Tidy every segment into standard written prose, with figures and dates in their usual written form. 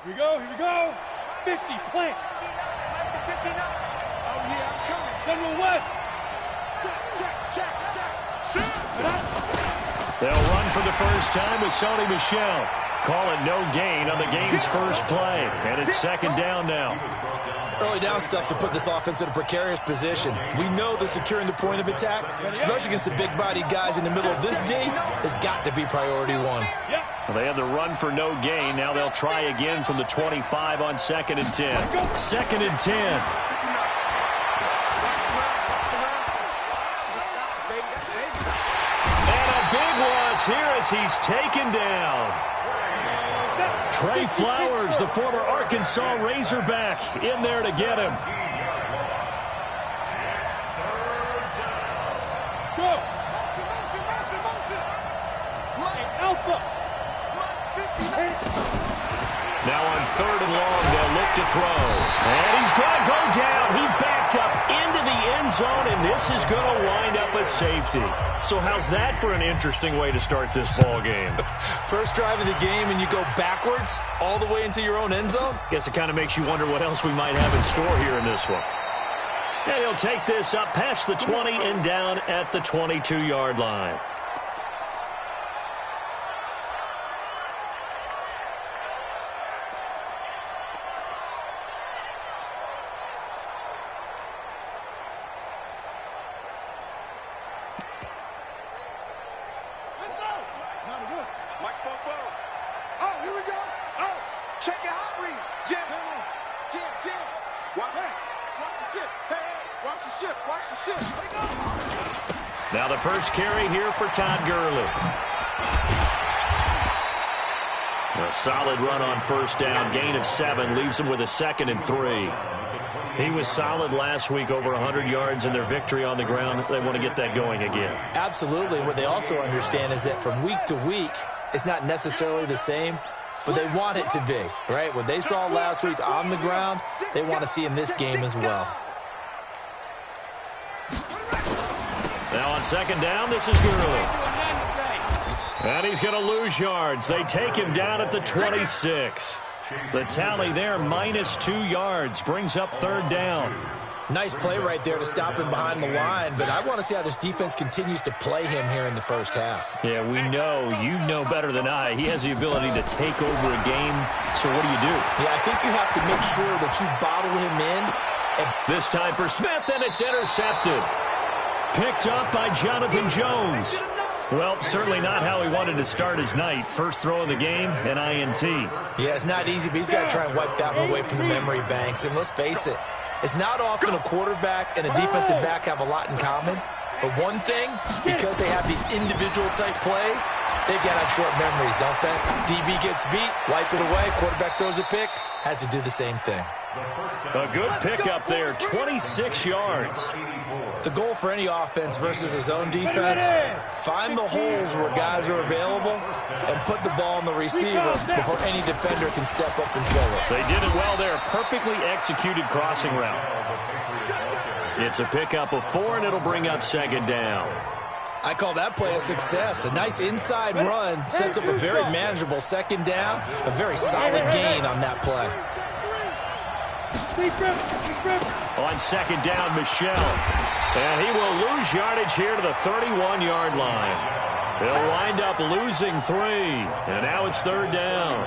Here we go, here we go. 50, plant. 59. Oh, yeah, I'm coming. General West. Check. Shoot. They'll run for the first time with Sony Michel. Call it no gain on the game's first play. And it's second down now. Early down stuff to put this offense in a precarious position. We know that securing the point of attack, especially against the big-bodied guys in the middle of this D, has got to be priority one. Well, they had the run for no gain. Now they'll try again from the 25 on 2nd and 10. Second and 10. And a big loss here as he's taken down. Trey Flowers, the former Arkansas Razorback, in there to get him. Go. Alpha. Now on 3rd and long, they'll look to throw. And he's going to go down. He backed up into the end zone, and this is going to wind up a safety. So how's that for an interesting way to start this ball game? First drive of the game, and you go backwards all the way into your own end zone? Guess it kind of makes you wonder what else we might have in store here in this one. And he'll take this up past the 20 and down at the 22-yard line. Now the first carry here for Todd Gurley. A solid run on first down. Gain of 7 leaves him with a 2nd and 3. He was solid last week, over 100 yards in their victory on the ground. They want to get that going again. Absolutely. What they also understand is that from week to week, it's not necessarily the same, but they want it to be, right? What they saw last week on the ground, they want to see in this game as well. Now on 2nd down, this is Gurley. And he's going to lose yards. They take him down at the 26. The tally there, -2 yards, brings up 3rd down. Nice play right there to stop him behind the line, but I want to see how this defense continues to play him here in the first half. Yeah, we know. You know better than I. He has the ability to take over a game. So what do you do? Yeah, I think you have to make sure that you bottle him in. This time for Smith, and it's intercepted. Picked up by Jonathan Jones. Well, certainly not how he wanted to start his night. First throw of the game, an INT. Yeah, it's not easy, but he's got to try and wipe that one away from the memory banks. And let's face it, it's not often a quarterback and a defensive back have a lot in common. But one thing, because they have these individual type plays, they've got to have short memories, don't they? DB gets beat, wipe it away, quarterback throws a pick, has to do the same thing. A good pickup there, 26 yards. The goal for any offense versus his own defense, find the holes where guys are available and put the ball on the receiver before any defender can step up and fill it. They did it well there. Perfectly executed crossing route. It's a pickup of 4, and it'll bring up 2nd down. I call that play a success. A nice inside run sets up a very manageable 2nd down, a very solid gain on that play. On 2nd down, Michel. And he will lose yardage here to the 31-yard line. They'll wind up losing 3. And now it's 3rd down.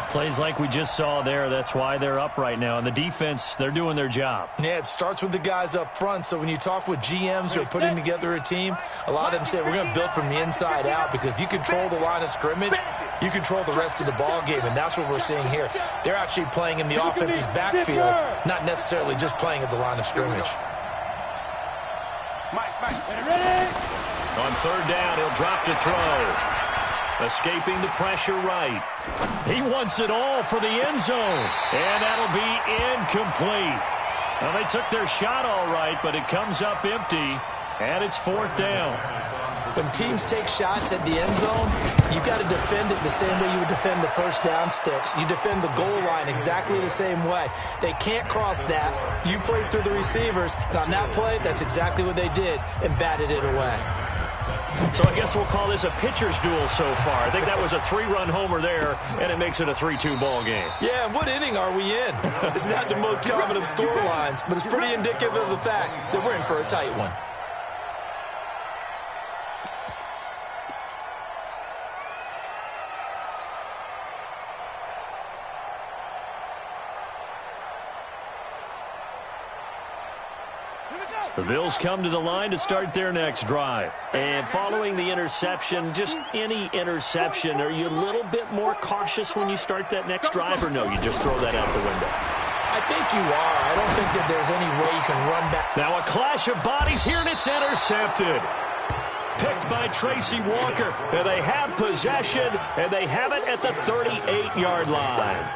Plays like we just saw there. That's why they're up right now. And the defense, they're doing their job. Yeah, it starts with the guys up front. So when you talk with GMs who are putting together a team, a lot of them say we're going to build from the inside out, because if you control the line of scrimmage, you control the rest of the ball game, and that's what we're seeing here. They're actually playing in the offense's backfield, not necessarily just playing at the line of scrimmage. On 3rd down, he'll drop to throw. Escaping the pressure right. He wants it all for the end zone. And that'll be incomplete. Well, they took their shot all right, but it comes up empty. And it's 4th down. When teams take shots at the end zone, you've got to defend it the same way you would defend the first down sticks. You defend the goal line exactly the same way. They can't cross that. You played through the receivers, and on that play, that's exactly what they did and batted it away. So I guess we'll call this a pitcher's duel so far. I think that was a 3-run homer there, and it makes it a 3-2 ball game. Yeah, and what inning are we in? It's not the most common of storylines, but it's pretty indicative of the fact that we're in for a tight one. The Bills come to the line to start their next drive. And following the interception, just any interception, are you a little bit more cautious when you start that next drive, or no, you just throw that out the window? I think you are. I don't think that there's any way you can run back. Now a clash of bodies here, and it's intercepted. Picked by Tracy Walker. And they have possession, and they have it at the 38-yard line.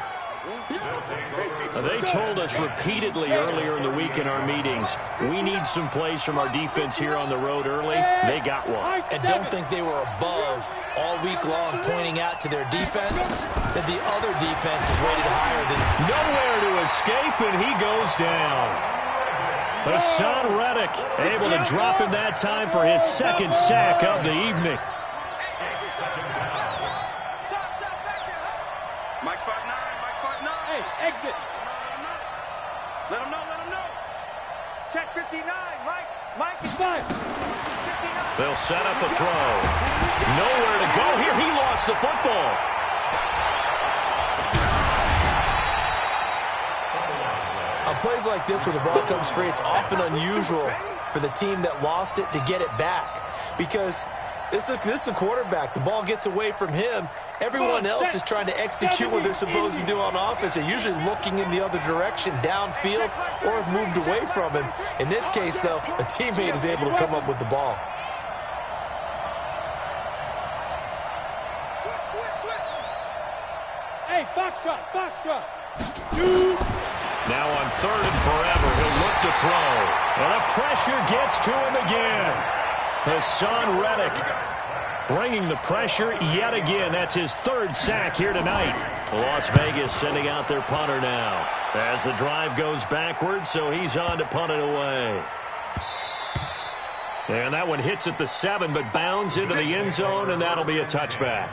They told us repeatedly earlier in the week in our meetings, we need some plays from our defense here on the road early. They got one. And don't think they were above all week long pointing out to their defense that the other defense is rated higher than. Nowhere to escape, and he goes down. Hassan Reddick able to drop him that time for his second sack of the evening. Exit. Let him know. Check 59, Mike is fine. 59. They'll set up a throw. Nowhere to go here. He lost the football. On plays like this where the ball comes free, it's often unusual for the team that lost it to get it back. Because this is the quarterback. The ball gets away from him. Everyone else is trying to execute what they're supposed to do on offense. They're usually looking in the other direction, downfield, or have moved away from him. In this case, though, a teammate is able to come up with the ball. Switch. Hey, foxtrot. Now on 3rd and forever, he'll look to throw. And the pressure gets to him again. Hassan Reddick bringing the pressure yet again. That's his 3rd sack here tonight. Las Vegas sending out their punter now as the drive goes backwards, so he's on to punt it away. And that one hits at the 7, but bounds into the end zone, and that'll be a touchback.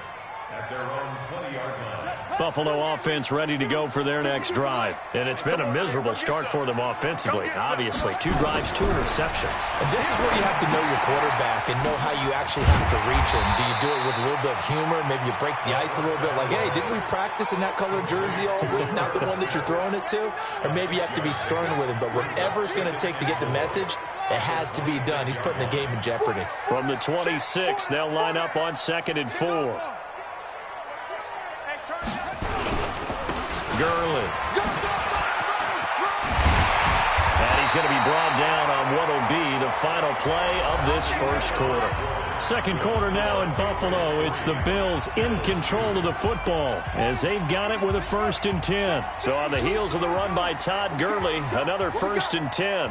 Buffalo offense ready to go for their next drive. And it's been a miserable start for them offensively, obviously. 2 drives, 2 interceptions. And this is where you have to know your quarterback and know how you actually have to reach him. Do you do it with a little bit of humor? Maybe you break the ice a little bit like, hey, didn't we practice in that colored jersey all week, not the one that you're throwing it to? Or maybe you have to be stern with him. But whatever it's going to take to get the message, it has to be done. He's putting the game in jeopardy. From the 26, they'll line up on 2nd and 4. Gurley. And he's going to be brought down on what will be the final play of this first quarter. Second quarter now in Buffalo. It's the Bills in control of the football as they've got it with a 1st and 10. So on the heels of the run by Todd Gurley, another 1st and 10.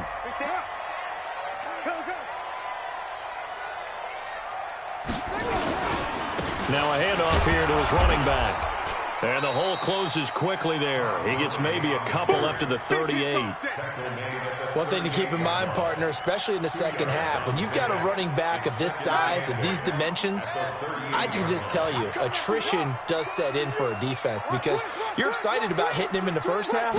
Now a handoff here to his running back. And the hole closes quickly there. He gets maybe a couple up to the 38. One thing to keep in mind, partner, especially in the second half, when you've got a running back of this size and these dimensions, I can just tell you, attrition does set in for a defense because you're excited about hitting him in the first half.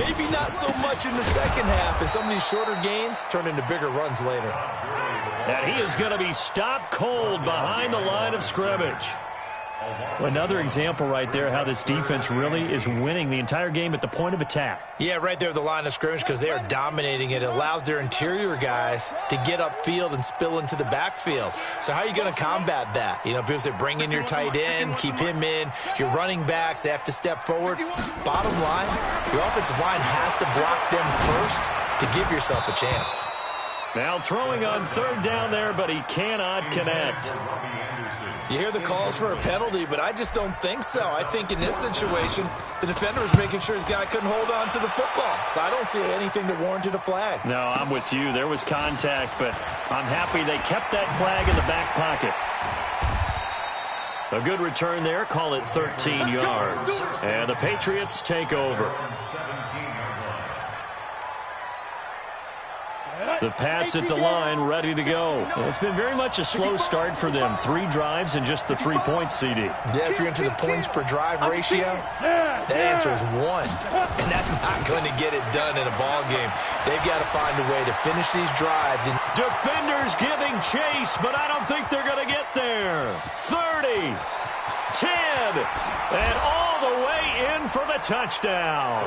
Maybe not so much in the second half, and some of these shorter gains turn into bigger runs later. And he is going to be stopped cold behind the line of scrimmage. Another example right there how this defense really is winning the entire game at the point of attack. Yeah, right there at the line of scrimmage because they are dominating it. It allows their interior guys to get upfield and spill into the backfield. So how are you going to combat that? You know, because they bring in your tight end, keep him in. Your running backs, they have to step forward. Bottom line, your offensive line has to block them first to give yourself a chance. Now throwing on 3rd down there, but he cannot connect. You hear the calls for a penalty, but I just don't think so. I think in this situation, the defender was making sure his guy couldn't hold on to the football. So I don't see anything that warranted a flag. No, I'm with you. There was contact, but I'm happy they kept that flag in the back pocket. A good return there. Call it 13 yards. And the Patriots take over. The Pats at the line, ready to go. And it's been very much a slow start for them. 3 drives and just the 3 points, CD. Yeah, if you're into the points per drive ratio, that answer is 1. And that's not going to get it done in a ball game. They've got to find a way to finish these drives. And defenders giving chase, but I don't think they're going to get there. 30, 10, and all the way in for the touchdown.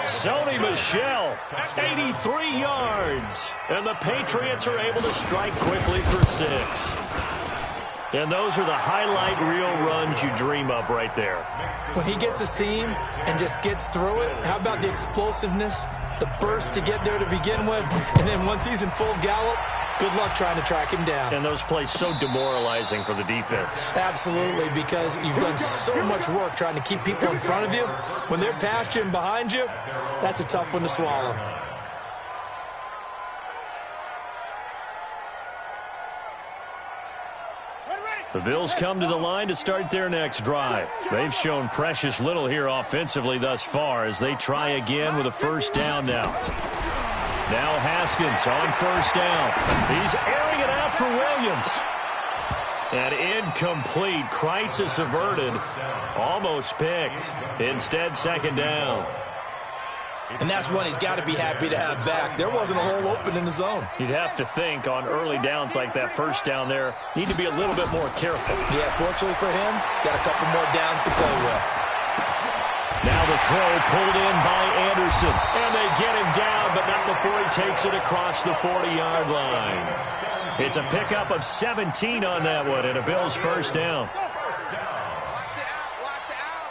Sony Michel, 83 yards. And the Patriots are able to strike quickly for 6. And those are the highlight reel runs you dream of right there. When he gets a seam and just gets through it, how about the explosiveness, the burst to get there to begin with, and then once he's in full gallop, good luck trying to track him down. And those plays so demoralizing for the defense. Absolutely, because you've done so much work trying to keep people in front of you. When they're past you and behind you, that's a tough one to swallow. The Bills come to the line to start their next drive. They've shown precious little here offensively thus far as they try again with a first down now. Now Haskins on first down. He's airing it out for Williams. And incomplete. Crisis averted. Almost picked. Instead, second down. And that's one he's got to be happy to have back. There wasn't a hole open in the zone. You'd have to think on early downs like that first down there, need to be a little bit more careful. Yeah, fortunately for him, got a couple more downs to play with. Now the throw pulled in by Anderson. And they get him down, but not before he takes it across the 40-yard line. It's a pickup of 17 on that one, and a Bills first down.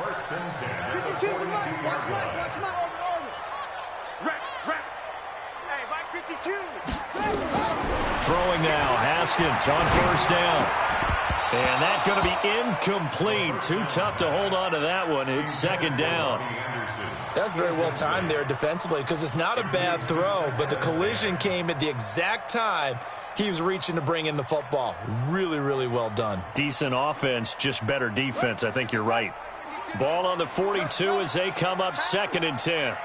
First and 10. Watch him out. Hey, Mike 52. Throwing now, Haskins on first down. And that's going to be incomplete. Too tough to hold on to that one. It's second down. That's very well timed there defensively because it's not a bad throw, but the collision came at the exact time he was reaching to bring in the football. Really, really well done. Decent offense, just better defense. I think you're right. Ball on the 42 as they come up second and 10. No.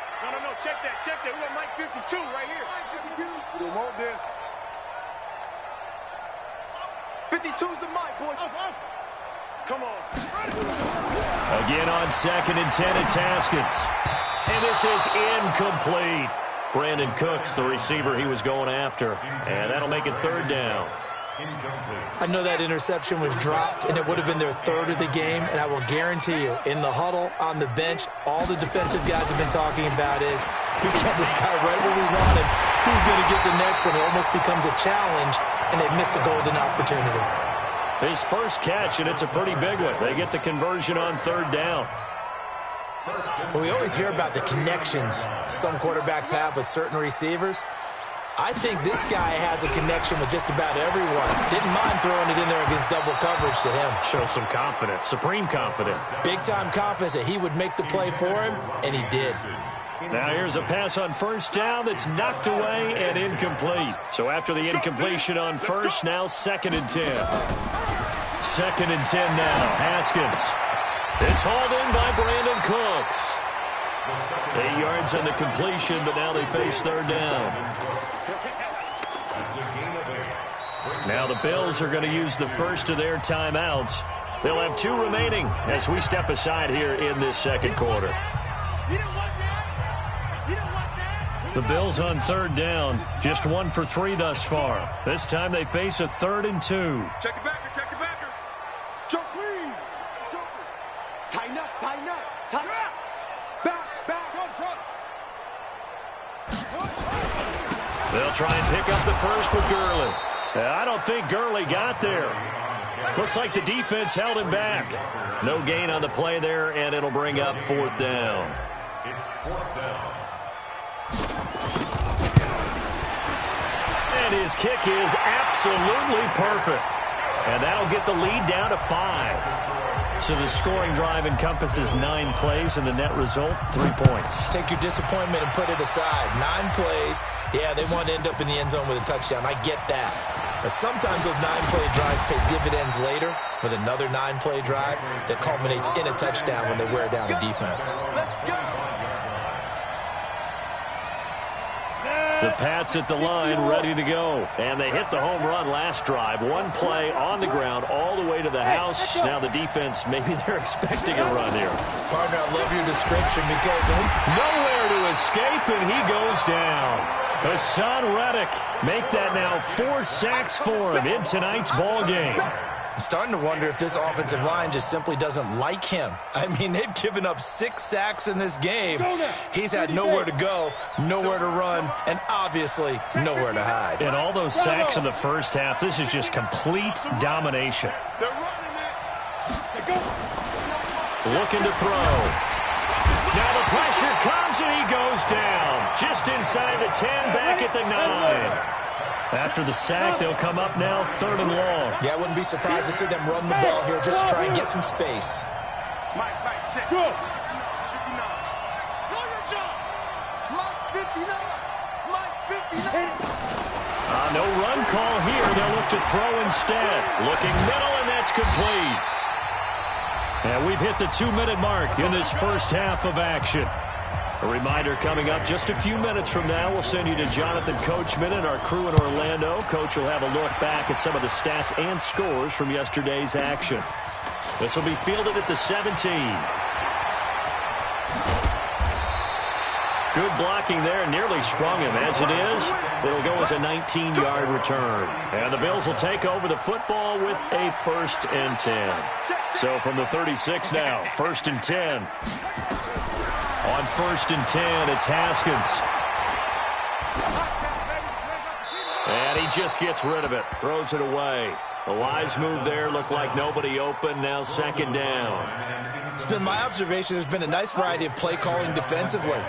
Check that. We got Mike 52 right here. Mike 52. We don't want this. 52's the mic, boys. Come on. Again on second and 10, it's Haskins. And this is incomplete. Brandon Cooks, the receiver he was going after. And that'll make it third down. I know that interception was dropped, and it would have been their third of the game, and I will guarantee you, in the huddle, on the bench, all the defensive guys have been talking about is, we got this guy right where we want him. Who's going to get the next one? It almost becomes a challenge, and they've missed a golden opportunity. His first catch, and it's a pretty big one. They get the conversion on third down. Well, we always hear about the connections some quarterbacks have with certain receivers. I think this guy has a connection with just about everyone. Didn't mind throwing it in there against double coverage to him. Shows some confidence, supreme confidence. Big-time confidence that he would make the play for him, and he did. Now here's a pass on first down that's knocked away and incomplete. So after the incompletion on first, now second and 10. Second and 10 now, Haskins. It's hauled in by Brandon Cooks. 8 yards on the completion, but now they face third down. Now the Bills are going to use the first of their timeouts. They'll have 2 remaining as we step aside here in this second quarter. The Bills on third down, just 1 for 3 thus far. This time they face a 3rd and 2. Check the backer. Jump screen. Tighten up. Back. Front. They'll try and pick up the first with Gurley. I don't think Gurley got there. Looks like the defense held him back. No gain on the play there, and it'll bring up 4th down. It's 4th down. And his kick is absolutely perfect. And that'll get the lead down to 5. So the scoring drive encompasses 9 plays, and the net result, 3 points. Take your disappointment and put it aside. 9 plays. Yeah, they want to end up in the end zone with a touchdown. I get that. But sometimes those 9-play drives pay dividends later with another 9-play drive that culminates in a touchdown when they wear down a defense. Let's go. The Pats at the line, ready to go. And they hit the home run last drive. One play on the ground all the way to the house. Now the defense, maybe they're expecting a run here. Partner, I love your description because nowhere to escape, and he goes down. Hassan Reddick make that now 4 sacks for him in tonight's ball game. I'm starting to wonder if this offensive line just simply doesn't like him. I mean, they've given up 6 sacks in this game. He's had nowhere to go, nowhere to run, and obviously nowhere to hide. And all those sacks in the first half, this is just complete domination. Looking to throw. Now the pressure comes, and he goes down. Just inside the 10, back at the 9. After the sack, they'll come up now 3rd and long. Yeah, I wouldn't be surprised to see them run the ball here just to try and get some space. Mike, check. Good. 59. Know your job. Mike's 59. Mike's 59. No run call here. They'll look to throw instead. Looking middle, and that's complete. And we've hit the 2-minute mark in this first half of action. A reminder coming up just a few minutes from now. We'll send you to Jonathan Coachman and our crew in Orlando. Coach will have a look back at some of the stats and scores from yesterday's action. This will be fielded at the 17. Good blocking there. Nearly sprung him. As it is, it'll go as a 19-yard return. And the Bills will take over the football with a 1st and 10. So from the 36 now, 1st and 10. On 1st and 10, it's Haskins. And he just gets rid of it. Throws it away. A wise move there. Looked like nobody open. Now 2nd down. It's been my observation there's been a nice variety of play calling defensively.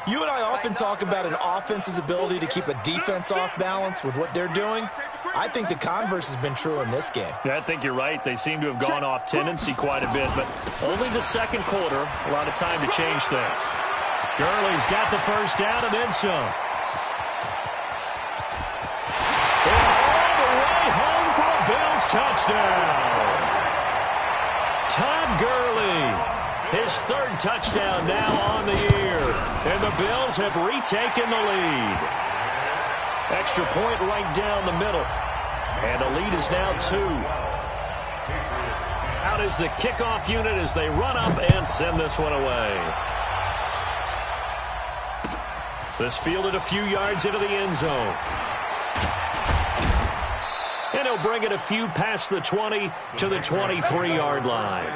You and I often talk about an offense's ability to keep a defense off balance with what they're doing. I think the converse has been true in this game. Yeah, I think you're right. They seem to have gone off tendency quite a bit, but only the 2nd quarter. A lot of time to change things. Gurley's got the 1st down and then some. And all the way home for a Bills touchdown. Todd Gurley, his 3rd touchdown now on the year. And the Bills have retaken the lead. Extra point right down the middle. And the lead is now 2. Out is the kickoff unit as they run up and send this one away. This fielded a few yards into the end zone. And he'll bring it a few past the 20 to the 23-yard line.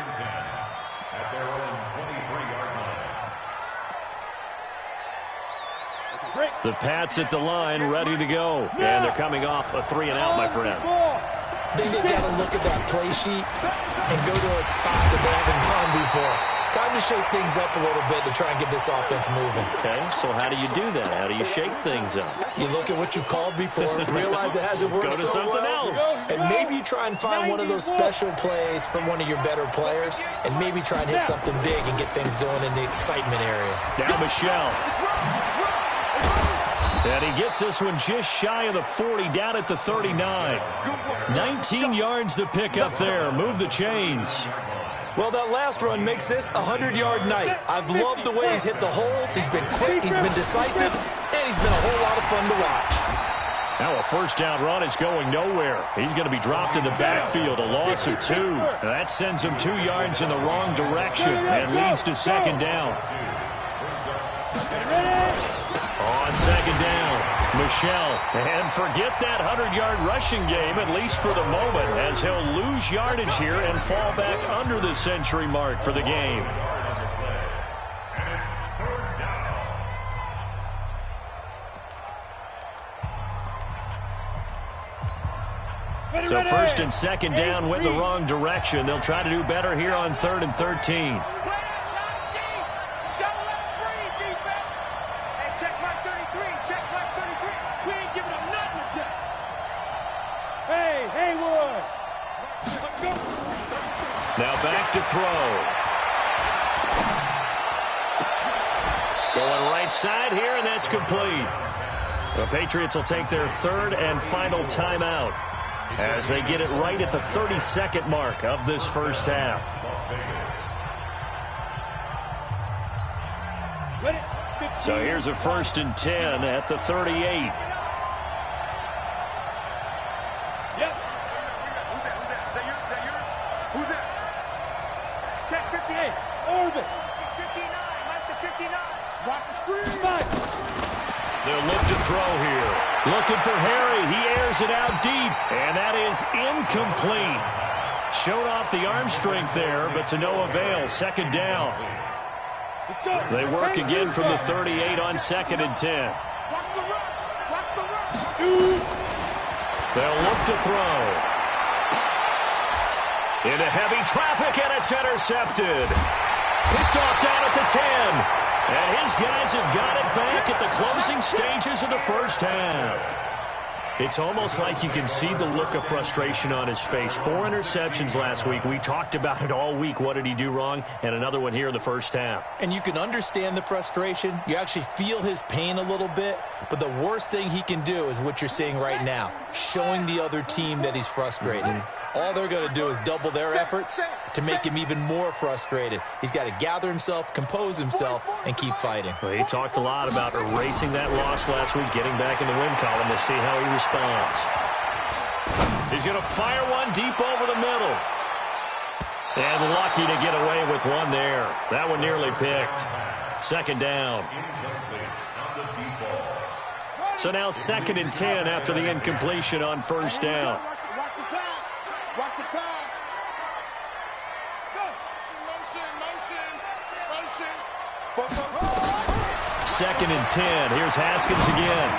The Pats at the line, ready to go. And they're coming off a 3-and-out, my friend. I think they've got to look at that play sheet and go to a spot that they haven't gone before. Time to shake things up a little bit to try and get this offense moving. Okay, so how do you do that? How do you shake things up? You look at what you called before, realize it hasn't worked Go to something else. And maybe you try and find one of those special plays from one of your better players, and maybe try and hit something big and get things going in the excitement area. Now Michelle. And he gets this one just shy of the 40, down at the 39. 19 yards to pick up there. Move the chains. Well, that last run makes this a 100-yard night. I've loved the way he's hit the holes. He's been quick, he's been decisive, and he's been a whole lot of fun to watch. Now a 1st down run is going nowhere. He's going to be dropped in the backfield, a loss of 2. That sends him 2 yards in the wrong direction and leads to 2nd down. On 2nd down, Michelle. And forget that 100-yard rushing game, at least for the moment, as he'll lose yardage here and fall back under the century mark for the game. So 1st and 2nd down went in the wrong direction. They'll try to do better here on 3rd and 13. Now back to throw. Going right side here, and that's complete. The Patriots will take their 3rd and final timeout as they get it right at the 32nd mark of this first half. So here's a 1st and 10 at the 38. Yep. Who's that? Check 58. Orbit. 59. Mike to 59. Watch the screen. Five. They'll look to throw here. Looking for Harry. He airs it out deep. And that is incomplete. Showed off the arm strength there, but to no avail. 2nd down. They work again from the 38 on 2nd and 10. Watch the run. Watch the run. Shoot. They'll look to throw. Into heavy traffic, and it's intercepted. Picked off down at the 10. And his guys have got it back at the closing stages of the first half. It's almost like you can see the look of frustration on his face. 4 interceptions last week. We talked about it all week. What did he do wrong? And another one here in the first half. And you can understand the frustration. You actually feel his pain a little bit. But the worst thing he can do is what you're seeing right now, showing the other team that he's frustrated. All they're going to do is double their efforts to make him even more frustrated. He's got to gather himself, compose himself, and keep fighting. Well, he talked a lot about erasing that loss last week, getting back in the win column. We'll see how he responds. He's going to fire one deep over the middle. And lucky to get away with one there. That one nearly picked. 2nd down. So now 2nd and 10 after the incompletion on 1st down. Watch the pass. Watch the pass. Go. Motion. 2nd and 10. Here's Haskins again.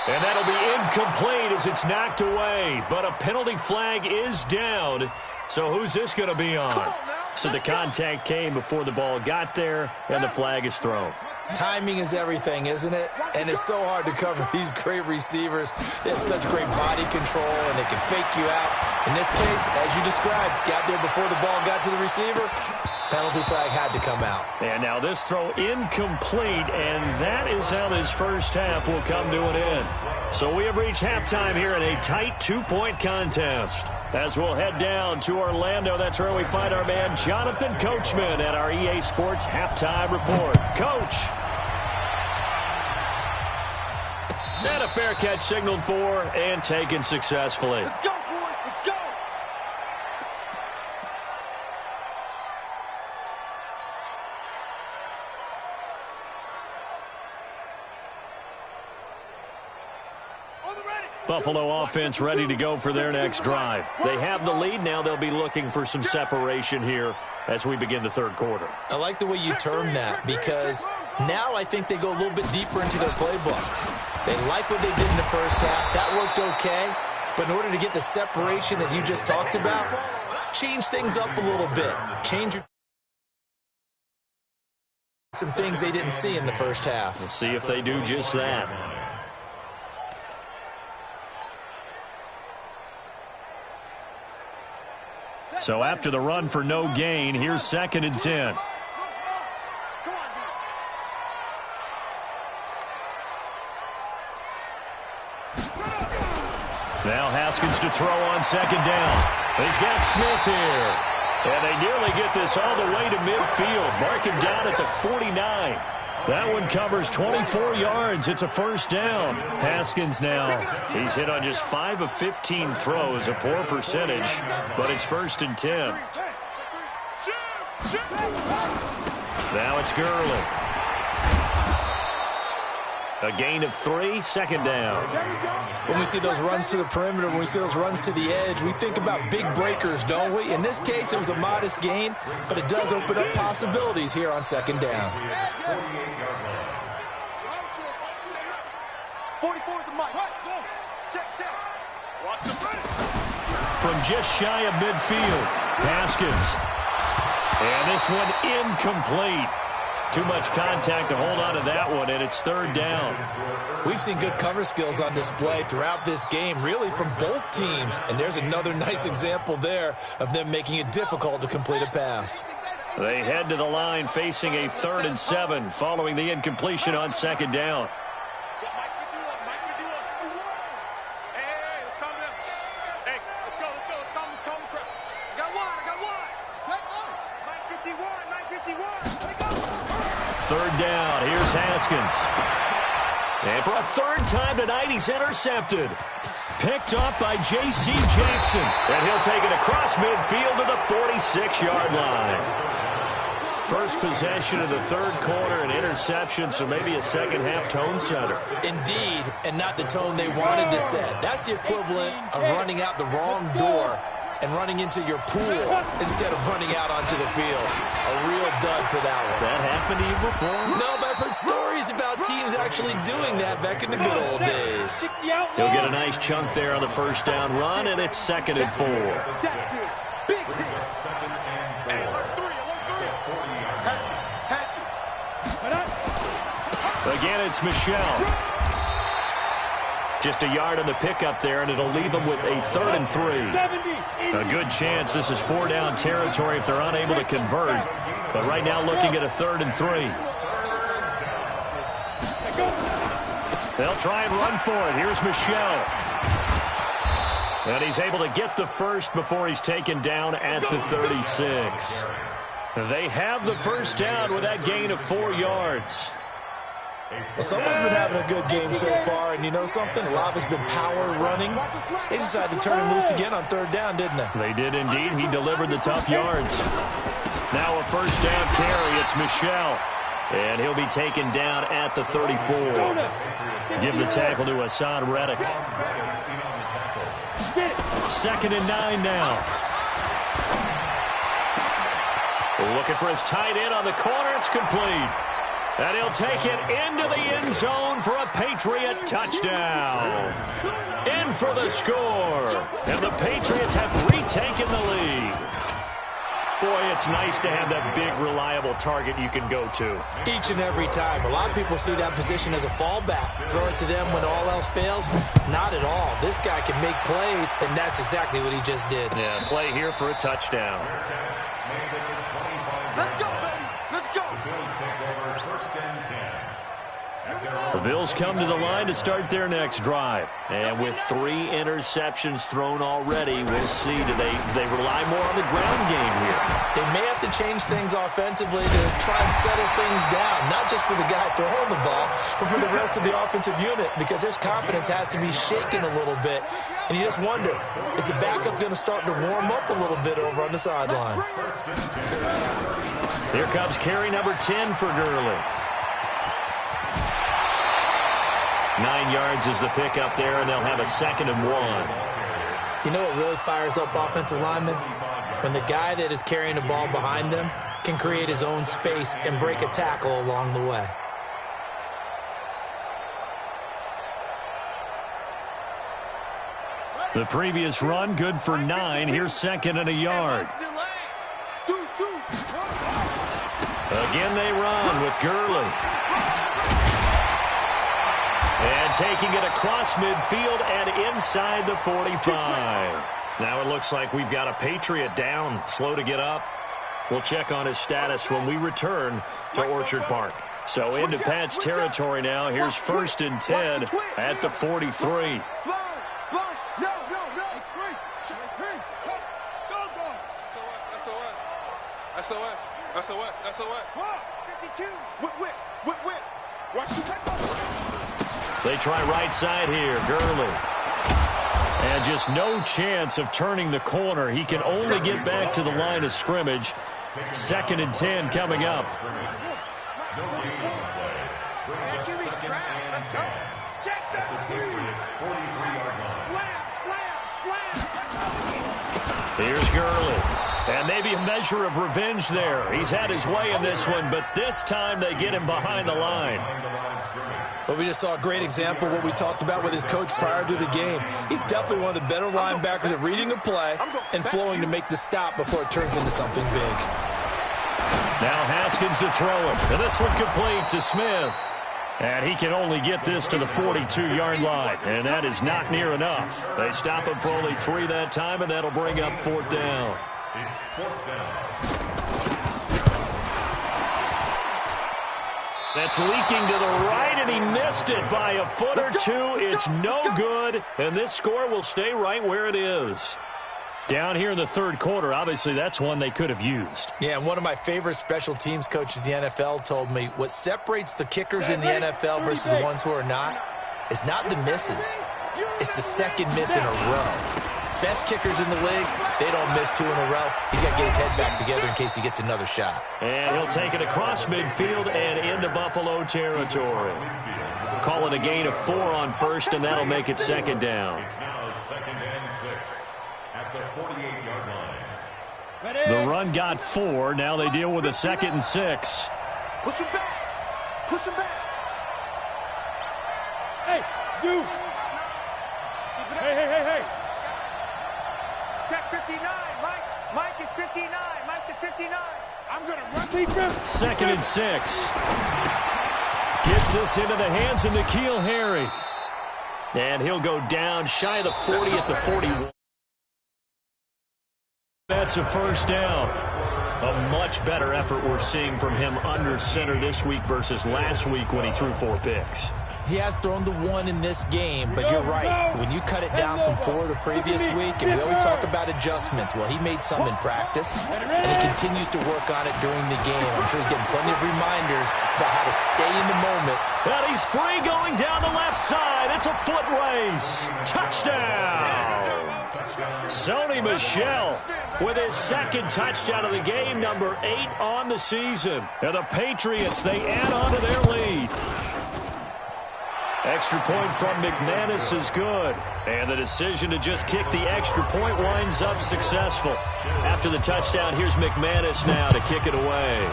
And that'll be incomplete as it's knocked away. But a penalty flag is down. So who's this going to be on? So the contact came before the ball got there, and the flag is thrown. Timing is everything, isn't it? And it's so hard to cover these great receivers. They have such great body control, and they can fake you out. In this case, as you described, got there before the ball got to the receiver. Penalty flag had to come out. And now this throw incomplete, and that is how this first half will come to an end. So we have reached halftime here in a tight 2-point contest. As we'll head down to Orlando, that's where we find our man Jonathan Coachman at our EA Sports Halftime Report. Coach. And a fair catch signaled for and taken successfully. Let's go, boys. Let's go. Buffalo offense ready to go for their next drive. They have the lead. Now they'll be looking for some separation here as we begin the 3rd quarter. I like the way you term that because now I think they go a little bit deeper into their playbook. They like what they did in the first half. That worked okay. But in order to get the separation that you just talked about, change things up a little bit. Change some things they didn't see in the first half. We'll see if they do just that. So after the run for no gain, here's 2nd and 10. Now Haskins to throw on 2nd down. He's got Smith here. And they nearly get this all the way to midfield. Mark him down at the 49. That one covers 24 yards. It's a 1st down. Haskins now. He's hit on just 5 of 15 throws, a poor percentage, but it's 1st and 10. Now it's Gurley. A gain of 3, 2nd down. When we see those runs to the perimeter, when we see those runs to the edge, we think about big breakers, don't we? In this case, it was a modest gain, but it does open up possibilities here on 2nd down. 44 to Mike. Check. Watch the play. From just shy of midfield, Haskins. And this one incomplete. Too much contact to hold on to that one, and it's 3rd down. We've seen good cover skills on display throughout this game, really from both teams. And there's another nice example there of them making it difficult to complete a pass. They head to the line facing a 3rd and 7 following the incompletion on 2nd down. third down. Here's Haskins. And for a third time tonight, he's intercepted. Picked up by J.C. Jackson. And he'll take it across midfield to the 46-yard line. First possession of the third quarter, an interception, so maybe a second-half tone setter. Indeed, and not the tone they wanted to set. That's the equivalent of running out the wrong door and running into your pool instead of running out onto the field. A real dud for that one. Has that happened to you before? No, but I've heard stories about teams actually doing that back in the good old days. He'll get a nice chunk there on the first down run, and it's 2nd and 4. Again, it's Michelle. Just a yard on the pickup there, and it'll leave them with a 3rd and 3. A good chance this is 4-down territory if they're unable to convert. But right now looking at a 3rd and 3. They'll try and run for it. Here's Michelle. And he's able to get the first before he's taken down at the 36. They have the first down with that gain of 4 yards. Well, someone's been having a good game so far, and you know something? A lot of it's been power running. They decided to turn him loose again on 3rd down, didn't they? They did indeed. He delivered the tough yards. Now a first down carry. It's Michelle. And he'll be taken down at the 34. Give the tackle to Hassan Reddick. 2nd and 9 now. Looking for his tight end on the corner. It's complete. And he'll take it into the end zone for a Patriot touchdown. In for the score. And the Patriots have retaken the lead. Boy, it's nice to have that big, reliable target you can go to. Each and every time. A lot of people see that position as a fallback. Throw it to them when all else fails. Not at all. This guy can make plays, and that's exactly what he just did. Yeah, play here for a touchdown. Let's go, baby. Let's go. The Bills come to the line to start their next drive. And with 3 interceptions thrown already, we'll see. Do they rely more on the ground game here? They may have to change things offensively to try and settle things down, not just for the guy throwing the ball, but for the rest of the offensive unit, because their confidence has to be shaken a little bit. And you just wonder, is the backup going to start to warm up a little bit over on the sideline? Here comes carry number 10 for Gurley. 9 yards is the pickup there, and they'll have a 2nd and 1. You know what really fires up offensive linemen? When the guy that is carrying the ball behind them can create his own space and break a tackle along the way. The previous run, good for 9. Here's 2nd and a yard. Again they run with Gurley. And taking it across midfield and inside the 45. Now it looks like we've got a Patriot down, slow to get up. We'll check on his status when we return to Orchard Park. So into Pat's territory now. Here's 1st and 10 at the 43. They try right side here. Gurley. And just no chance of turning the corner. He can only get back to the line of scrimmage. 2nd and 10 coming up. Here's Gurley. And maybe a measure of revenge there. He's had his way in this one, but this time they get him behind the line. But we just saw a great example of what we talked about with his coach prior to the game. He's definitely one of the better linebackers at reading a play and flowing to make the stop before it turns into something big. Now Haskins to throw it. And this one complete to Smith. And he can only get this to the 42-yard line. And that is not near enough. They stop him for only 3 that time, and that'll bring up 4th down. It's 4th down. That's leaking to the right, and he missed it by a foot or 2. It's no good, and this score will stay right where it is. Down here in the third quarter, obviously that's one they could have used. Yeah, and one of my favorite special teams coaches in the NFL told me what separates the kickers in the NFL versus the ones who are not is not the misses. It's the second miss in a row. Best kickers in the league, they don't miss 2 in a row. He's got to get his head back together in case he gets another shot. And he'll take it across midfield and into Buffalo territory. Call it a gain of 4 on first, and that'll make it second down. It's now 2nd and 6 at the 48-yard line. The run got 4. Now they deal with a 2nd and 6. Push him back. Push him back. Hey, you. Hey. Check 59. Mike is 59. Mike is 59. I'm going to run defense. 2nd and 6. Gets this into the hands of N'Keal Harry. And he'll go down shy of the 40 at the 41. That's a first down. A much better effort we're seeing from him under center this week versus last week when he threw 4 picks. He has thrown the 1 in this game, but you're right. When you cut it down from 4 the previous week, and we always talk about adjustments, well, he made some in practice, and he continues to work on it during the game. I'm sure he's getting plenty of reminders about how to stay in the moment. And he's free going down the left side. It's a foot race. Touchdown. Sony Michel with his 2nd touchdown of the game, number 8 on the season. And the Patriots, they add on to their lead. Extra point from McManus is good. And the decision to just kick the extra point winds up successful. After the touchdown, here's McManus now to kick it away.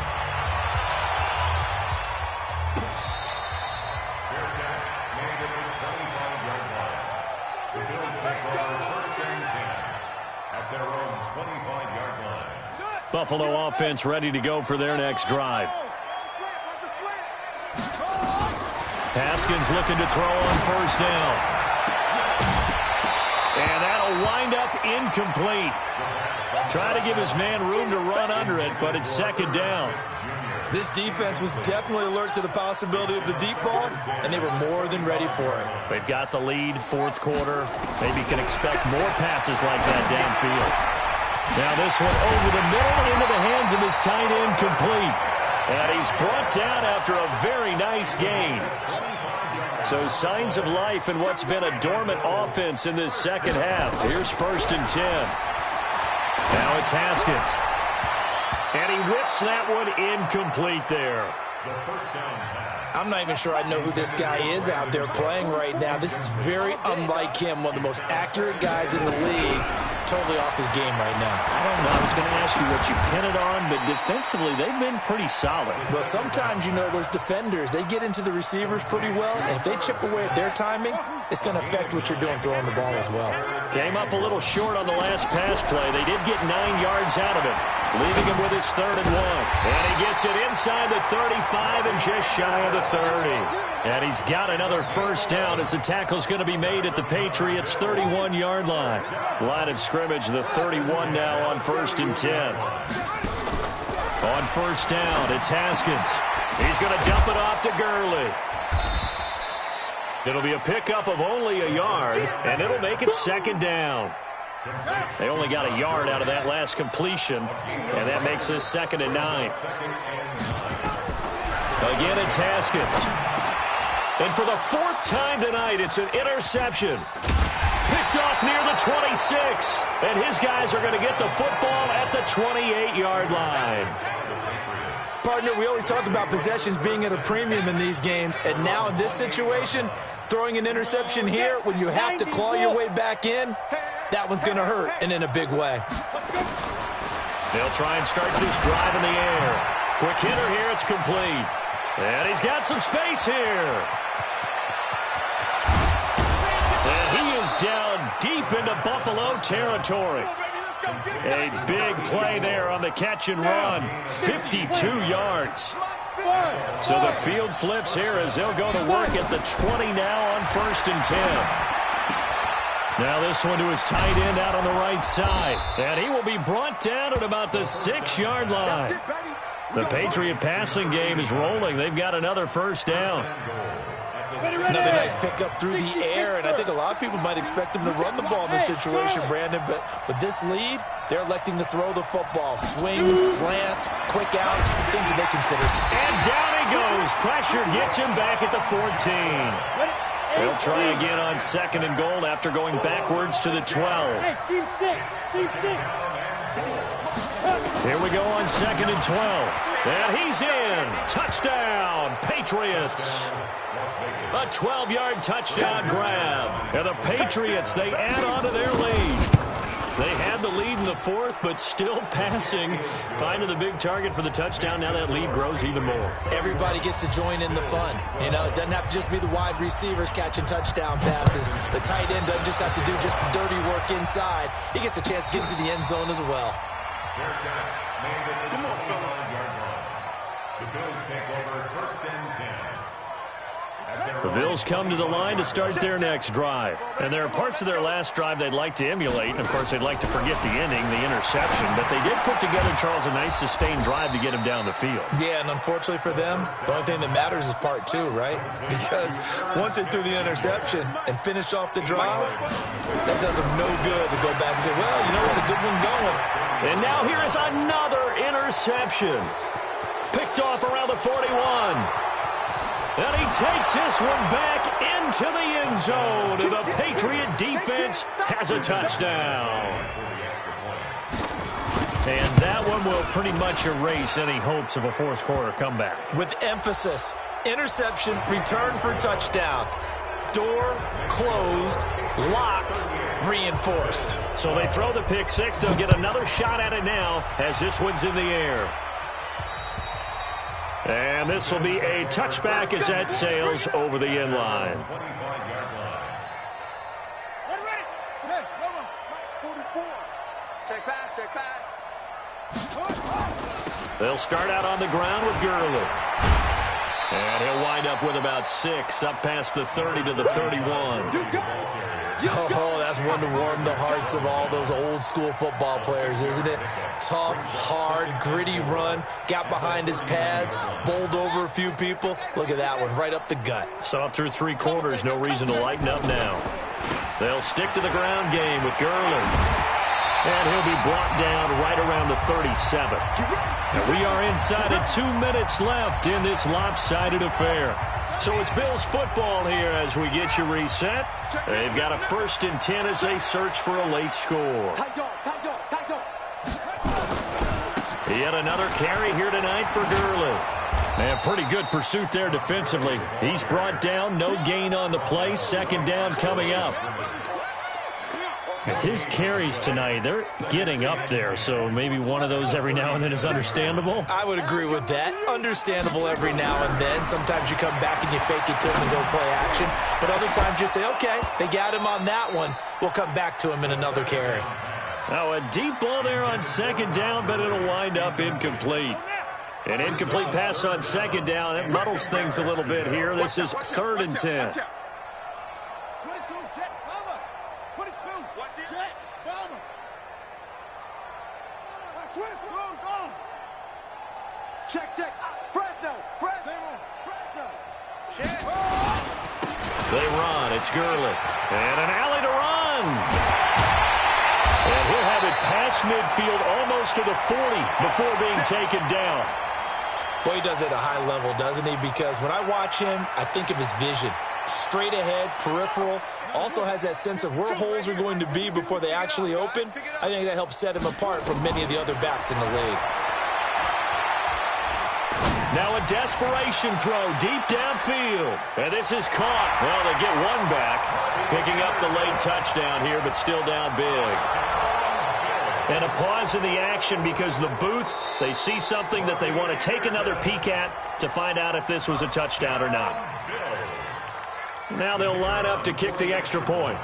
Fair catch made at the 25-yard line. The Bills take over 1st and 10 at their own 25-yard line. Buffalo offense ready to go for their next drive. Haskins looking to throw on first down. And that'll wind up incomplete. Try to give his man room to run under it, but it's 2nd down. This defense was definitely alert to the possibility of the deep ball, and they were more than ready for it. They've got the lead, 4th quarter. Maybe can expect more passes like that downfield. Now this one over the middle into the hands of his tight end, complete. And he's brought down after a very nice gain. So signs of life in what's been a dormant offense in this second half. Here's 1st and 10. Now it's Haskins. And he whips that one incomplete there. The first down pass. I'm not even sure I know who this guy is out there playing right now. This is very unlike him, one of the most accurate guys in the league. Totally off his game right now. I don't know. I was going to ask you what you pin it on, but defensively, they've been pretty solid. Well, sometimes, those defenders, they get into the receivers pretty well, and if they chip away at their timing, it's going to affect what you're doing throwing the ball as well. Came up a little short on the last pass play. They did get 9 yards out of it, leaving him with his 3rd and 1. And he gets it inside the 35 and just shy of the 30. And he's got another first down as the tackle's going to be made at the Patriots' 31-yard line. Line of scrimmage, the 31 now on 1st and 10. On first down, it's Haskins. He's going to dump it off to Gurley. It'll be a pickup of only a yard, and it'll make it 2nd down. They only got a yard out of that last completion, and that makes this 2nd and 9. Again, it's Haskins. And for the 4th time tonight, it's an interception. Picked off near the 26. And his guys are going to get the football at the 28-yard line. Partner, we always talk about possessions being at a premium in these games. And now in this situation, throwing an interception here when you have to claw your way back in, that one's going to hurt, and in a big way. They'll try and start this drive in the air. Quick hitter here, it's complete. And he's got some space here. And he is down deep into Buffalo territory. A big play there on the catch and run. 52 yards. So the field flips here as they'll go to work at the 20 now on 1st and 10. Now this one to his tight end out on the right side. And he will be brought down at about the 6-yard line. The Patriot passing game is rolling. They've got another first down. Another nice pickup through the air, and I think a lot of people might expect him to run the ball in this situation, Brandon, but with this lead, they're electing to throw the football. Swings, slants, quick outs, things that they consider. And down he goes. Pressure gets him back at the 14. They'll try again on 2nd and goal after going backwards to the 12. Here we go on 2nd and 12. And he's in. Touchdown, Patriots. A 12-yard touchdown grab. And the Patriots, they add on to their lead. They had the lead in the 4th, but still passing. Finding the big target for the touchdown. Now that lead grows even more. Everybody gets to join in the fun. You know, it doesn't have to just be the wide receivers catching touchdown passes. The tight end doesn't just have to do just the dirty work inside. He gets a chance to get into the end zone as well. Come on, fellas. The Bills take over 1st and 10. The Bills come to the line to start their next drive. And there are parts of their last drive they'd like to emulate. And, of course, they'd like to forget the ending, the interception. But they did put together, Charles, a nice sustained drive to get him down the field. Yeah, and unfortunately for them, the only thing that matters is part 2, right? Because once they threw the interception and finished off the drive, that does them no good to go back and say, well, you know what, a good one going. And now here is another interception. Picked off around the 41. And he takes this one back into the end zone. And the Patriot defense has a touchdown. And that one will pretty much erase any hopes of a 4th quarter comeback. With emphasis, interception, return for touchdown. Door closed, locked, reinforced. So they throw the pick 6. They'll get another shot at it now as this one's in the air. And this will be a touchback as that sails over the end line. Check back. They'll start out on the ground with Gurley. And he'll wind up with about 6, up past the 30 to the 31. Oh, that's one to warm the hearts of all those old-school football players, isn't it? Tough, hard, gritty run, got behind his pads, bowled over a few people. Look at that one, right up the gut. Saw it through 3 quarters, no reason to lighten up now. They'll stick to the ground game with Gurley. And he'll be brought down right around the 37. And we are inside of 2 minutes left in this lopsided affair. So it's Bills football here as we get you reset. They've got a 1st and 10 as they search for a late score. Yet another carry here tonight for Gurley. And pretty good pursuit there defensively. He's brought down, no gain on the play. 2nd down coming up. His carries tonight, they're getting up there, so maybe one of those every now and then is understandable. I would agree with that. Understandable every now and then. Sometimes you come back and you fake it to him and go play action. But other times you say, okay, they got him on that one. We'll come back to him in another carry. Now a deep ball there on 2nd down, but it'll wind up incomplete. An incomplete pass on 2nd down. That muddles things a little bit here. This is 3rd and 10. Check. Fresno. They run. It's Gurley. And an alley to run. And he'll have it past midfield almost to the 40 before being taken down. Boy, he does it at a high level, doesn't he? Because when I watch him, I think of his vision. Straight ahead, peripheral. Also has that sense of where holes are going to be before they actually open. I think that helps set him apart from many of the other backs in the league. Now a desperation throw deep downfield. And this is caught. Well, they get one back. Picking up the late touchdown here, but still down big. And a pause in the action because the booth, they see something that they want to take another peek at to find out if this was a touchdown or not. Now they'll line up to kick the extra point.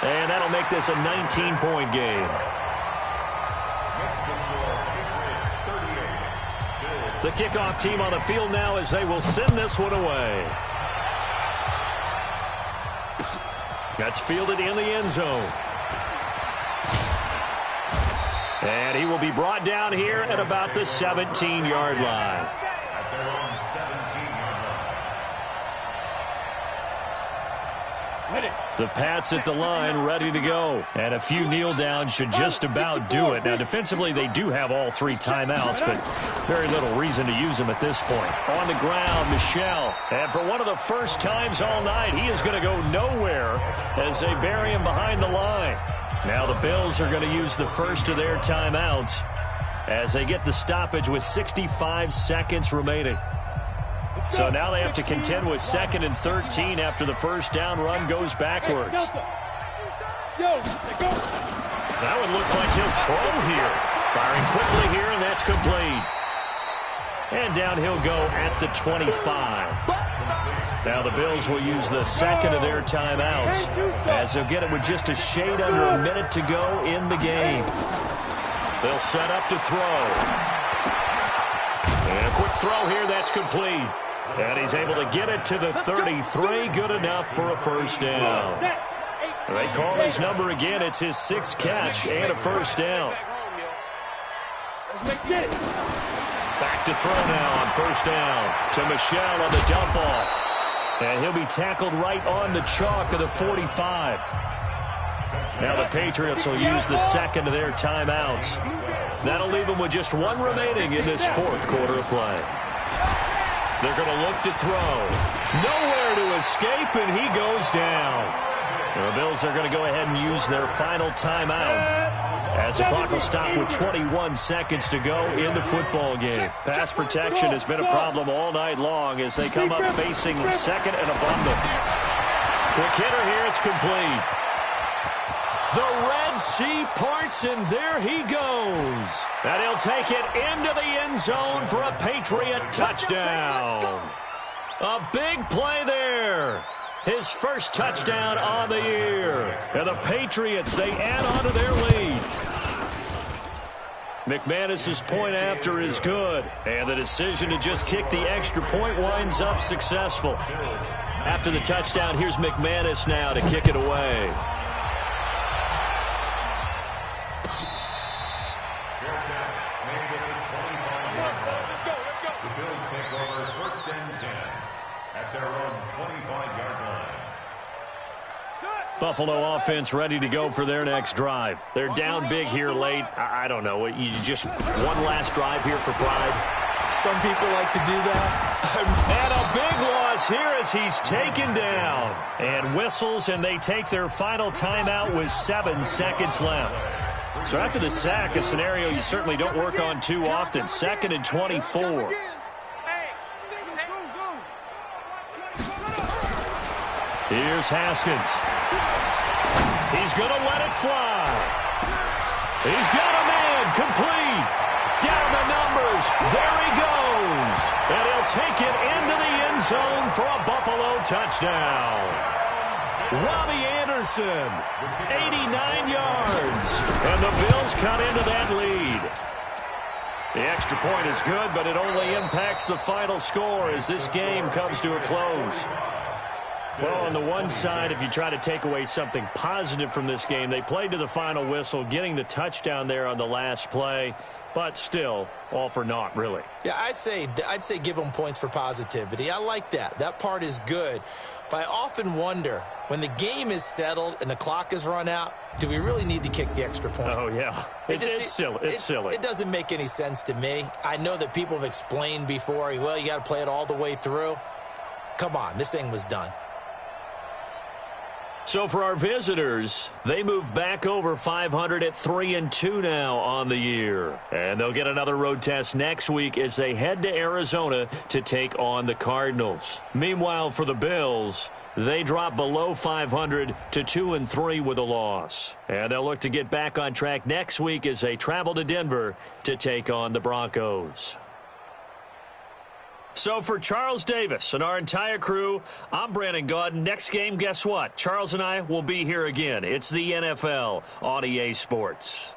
And that'll make this a 19-point game. The kickoff team on the field now as they will send this one away. That's fielded in the end zone. And he will be brought down here at about the 17-yard line. The Pats at the line, ready to go. And a few kneel downs should just about do it. Now, defensively, they do have all 3 timeouts, but very little reason to use them at this point. On the ground, Michel. And for one of the first times all night, he is going to go nowhere as they bury him behind the line. Now the Bills are going to use the first of their timeouts as they get the stoppage with 65 seconds remaining. So now they have to contend with 2nd and 13 after the first down run goes backwards. That one looks like he'll throw here. Firing quickly here, and that's complete. And down he'll go at the 25. Now the Bills will use the 2nd of their timeouts as they'll get it with just a shade under a minute to go in the game. They'll set up to throw. And a quick throw here, that's complete. And he's able to get it to the 33. Good enough for a first down. They call his number again. It's his 6th catch and a first down. Back to throw now on first down to Michel on the dump off. And he'll be tackled right on the chalk of the 45. Now the Patriots will use the 2nd of their timeouts. That'll leave them with just 1 remaining in this 4th quarter of play. They're going to look to throw. Nowhere to escape, and he goes down. The Bills are going to go ahead and use their final timeout as the clock will stop with 21 seconds to go in the football game. Pass protection has been a problem all night long as they come up facing 2nd and a bundle. Quick hitter here, it's complete. The Red Sea parts, and there he goes. And he'll take it into the end zone for a Patriot touchdown. A big play there. His first touchdown on the year. And the Patriots, they add on to their lead. McManus's point after is good. And the decision to just kick the extra point winds up successful. After the touchdown, here's McManus now to kick it away. Buffalo offense ready to go for their next drive. They're down big here late. I don't know. You just one last drive here for pride. Some people like to do that. And a big loss here as he's taken down. And whistles, and they take their final timeout with 7 seconds left. So after the sack, a scenario you certainly don't work on too often. 2nd and 24. Here's Haskins. He's going to let it fly. He's got a man complete. Down the numbers. There he goes. And he'll take it into the end zone for a Buffalo touchdown. Robbie Anderson, 89 yards. And the Bills cut into that lead. The extra point is good, but it only impacts the final score as this game comes to a close. Well, on the one side, if you try to take away something positive from this game, they played to the final whistle, getting the touchdown there on the last play, but still, all for naught, really. Yeah, I'd say give them points for positivity. I like that. That part is good. But I often wonder, when the game is settled and the clock is run out, do we really need to kick the extra point? Oh, yeah. It's silly. It's silly. It doesn't make any sense to me. I know that people have explained before, well, you got to play it all the way through. Come on, this thing was done. So for our visitors, they move back over 500 at 3-2 now on the year. And they'll get another road test next week as they head to Arizona to take on the Cardinals. Meanwhile, for the Bills, they drop below 500 to 2-3 with a loss. And they'll look to get back on track next week as they travel to Denver to take on the Broncos. So for Charles Davis and our entire crew, I'm Brandon Gaudin. Next game, guess what? Charles and I will be here again. It's the NFL on EA Sports.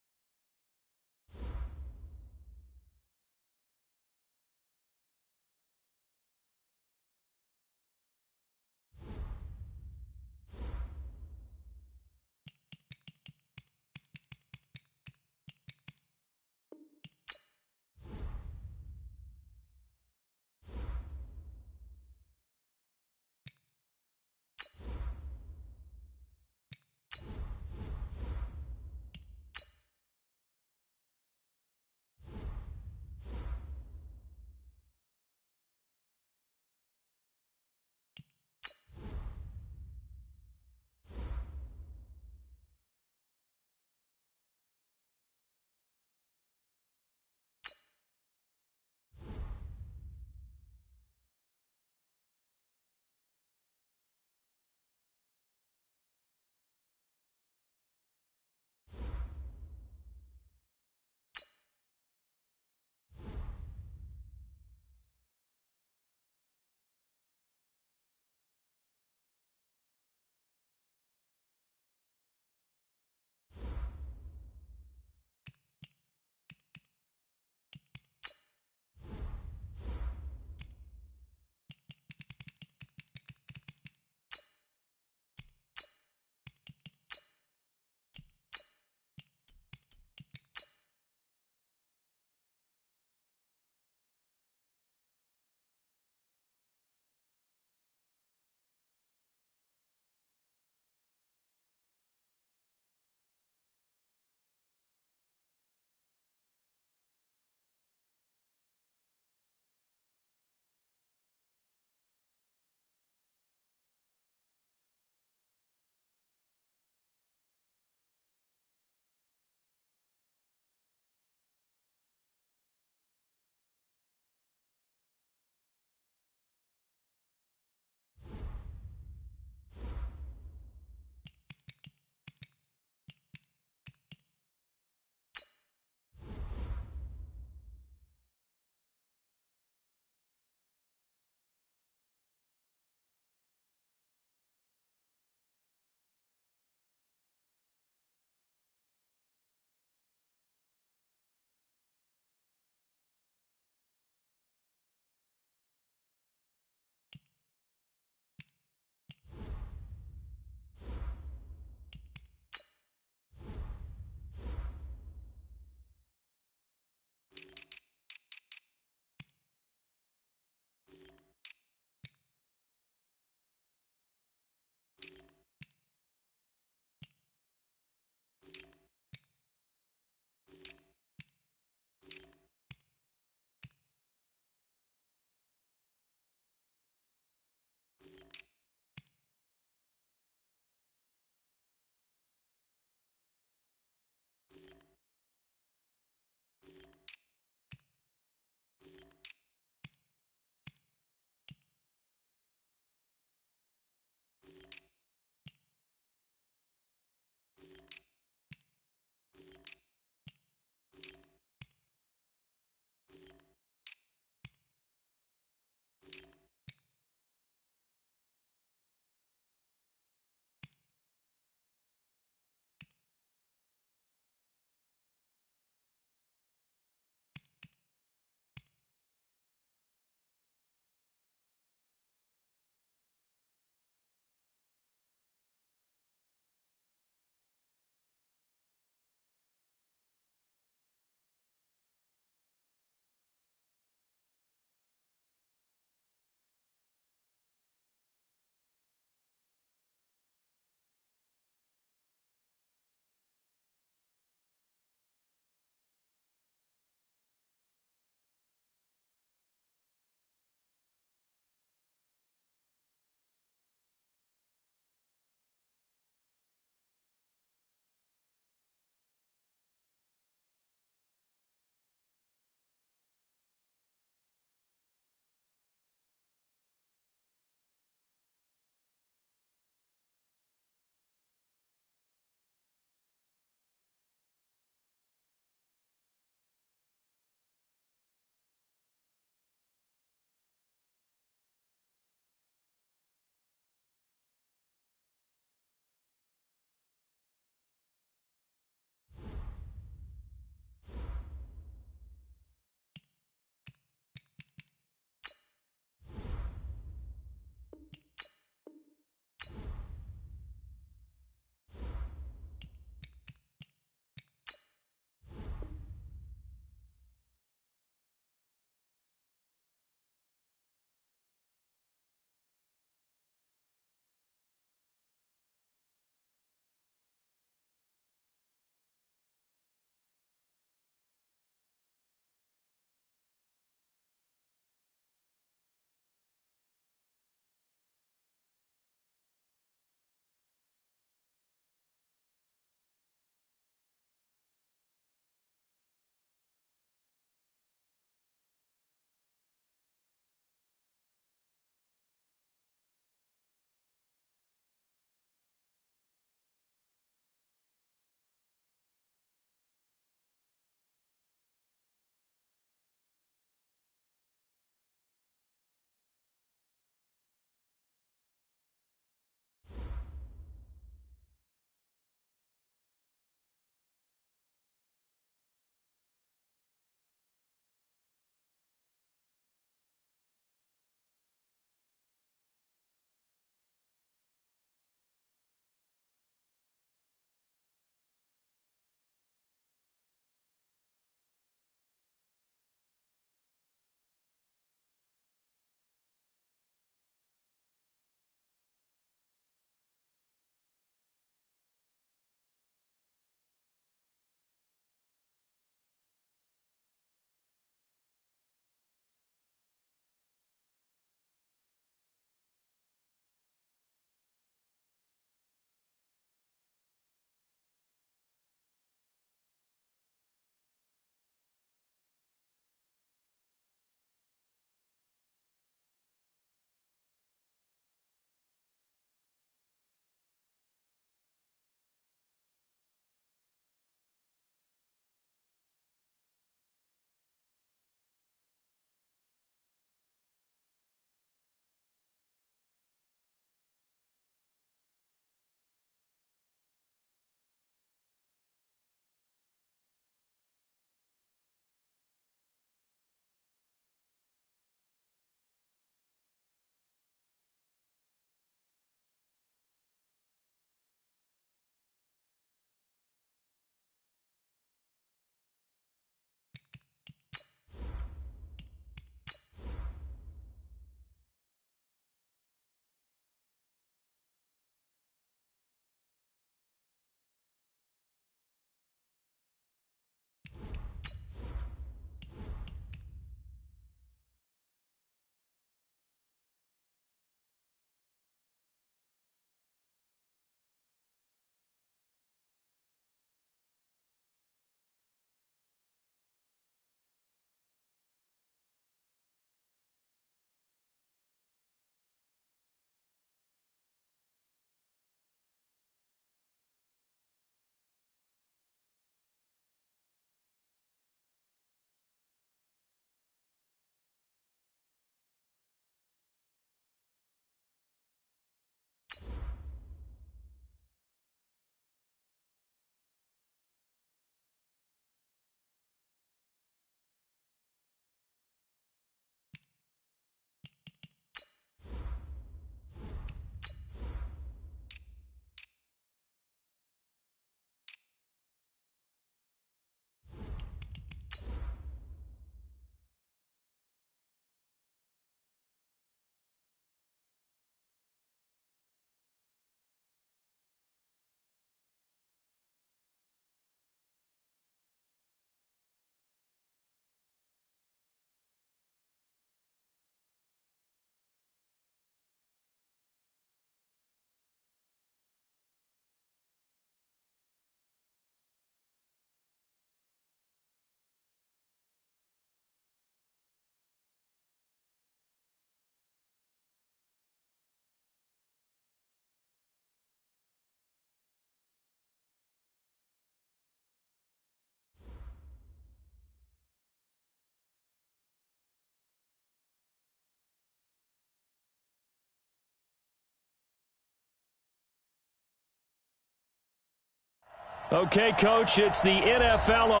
Okay, Coach, it's the NFL.